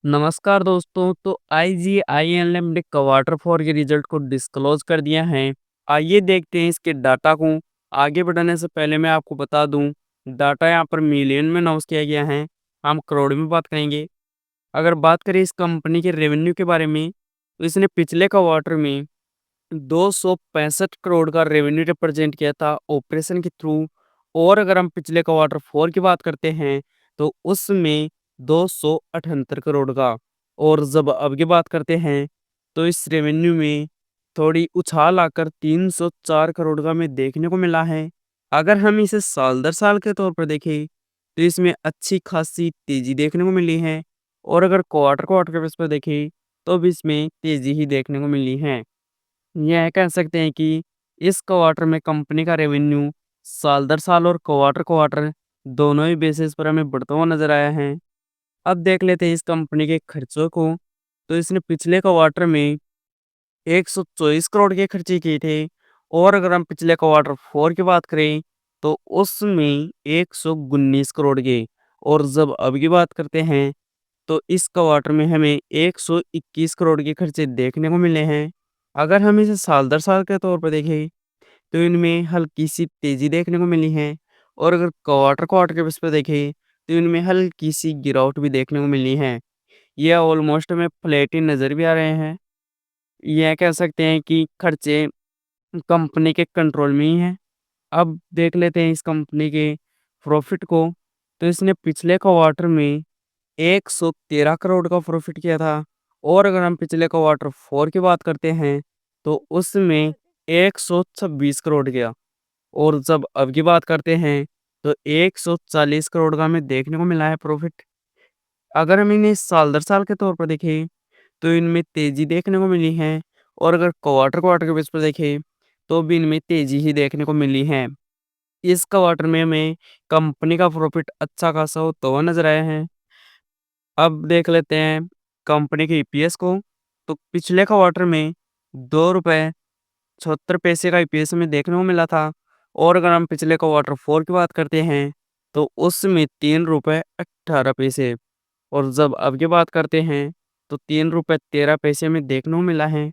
नमस्कार दोस्तों, तो आईजीआईएमएल ने क्वार्टर फोर के रिजल्ट को डिस्क्लोज कर दिया है। आइए देखते हैं इसके डाटा को। आगे बढ़ने से पहले मैं आपको बता दूं, डाटा यहाँ पर मिलियन में अनाउंस किया गया है। हम करोड़ में बात करेंगे। अगर बात करें इस कंपनी के रेवेन्यू के बारे में, तो इसने पिछले क्वार्टर में 265 करोड़ का रेवेन्यू रिप्रेजेंट किया था ऑपरेशन के थ्रू। और अगर हम पिछले क्वार्टर फोर की बात करते हैं, तो उसमें 278 करोड़ का। और जब अब की बात करते हैं, तो इस रेवेन्यू में थोड़ी उछाल आकर 304 करोड़ का हमें देखने को मिला है। अगर हम इसे साल दर साल के तौर पर देखें, तो इसमें अच्छी खासी तेजी देखने को मिली है। और अगर क्वार्टर क्वार्टर के बेस पर देखें, तो भी इसमें तेजी ही देखने को मिली है। यह कह सकते हैं कि इस क्वार्टर में कंपनी का रेवेन्यू साल दर साल और क्वार्टर क्वार्टर दोनों ही बेसिस पर हमें बढ़ता हुआ नजर आया है। अब देख लेते हैं इस कंपनी के खर्चों को। तो इसने पिछले क्वार्टर में 124 करोड़ के खर्चे किए थे। और अगर हम पिछले क्वार्टर फोर की बात करें, तो उसमें 119 करोड़ के। और जब अब की बात करते हैं, तो इस क्वार्टर में हमें 121 करोड़ के खर्चे देखने को मिले हैं। अगर हम इसे साल दर साल के तौर पर देखें, तो इनमें हल्की सी तेजी देखने को मिली है। और अगर क्वार्टर क्वार्टर के बेस पर देखें, तो इनमें हल्की सी गिरावट भी देखने को मिली है। यह ऑलमोस्ट हमें फ्लैट ही नज़र भी आ रहे हैं। यह कह सकते हैं कि खर्चे कंपनी के कंट्रोल में ही हैं। अब देख लेते हैं इस कंपनी के प्रॉफिट को। तो इसने पिछले क्वार्टर में 113 करोड़ का प्रॉफिट किया था। और अगर हम पिछले क्वार्टर फोर की बात करते हैं, तो उसमें 126 करोड़ गया। और जब अब की बात करते हैं, तो 140 करोड़ का हमें देखने को मिला है प्रॉफिट। अगर हम इन्हें साल दर साल के तौर पर देखें, तो इनमें तेजी देखने को मिली है। और अगर क्वार्टर क्वार्टर के बेस पर देखें, तो भी इनमें तेजी ही देखने को मिली है। इस क्वार्टर में हमें कंपनी का प्रॉफिट अच्छा खासा होता हुआ नजर आया है। अब देख लेते हैं कंपनी के ईपीएस को। तो पिछले क्वार्टर में 2 रुपए 76 पैसे का ईपीएस हमें देखने को मिला था। और अगर हम पिछले क्वार्टर फोर की बात करते हैं, तो उसमें 3 रुपए 18 पैसे। और जब अब की बात करते हैं, तो 3 रुपए 13 पैसे में देखने को मिला है।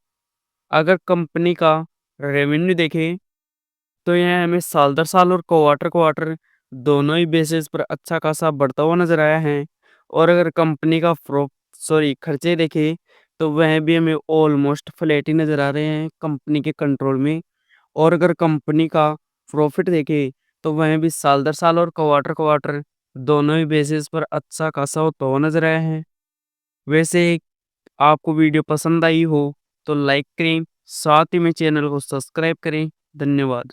अगर कंपनी का रेवेन्यू देखें, तो यह हमें साल दर साल और क्वार्टर क्वार्टर दोनों ही बेसिस पर अच्छा खासा बढ़ता हुआ नजर आया है। और अगर कंपनी का खर्चे देखें, तो वह भी हमें ऑलमोस्ट फ्लैट ही नजर आ रहे हैं कंपनी के कंट्रोल में। और अगर कंपनी का प्रॉफिट देखें, तो वह भी साल दर साल और क्वार्टर क्वार्टर दोनों ही बेसिस पर अच्छा खासा होता हुआ नजर आया है। वैसे आपको वीडियो पसंद आई हो, तो लाइक करें, साथ ही में चैनल को सब्सक्राइब करें। धन्यवाद।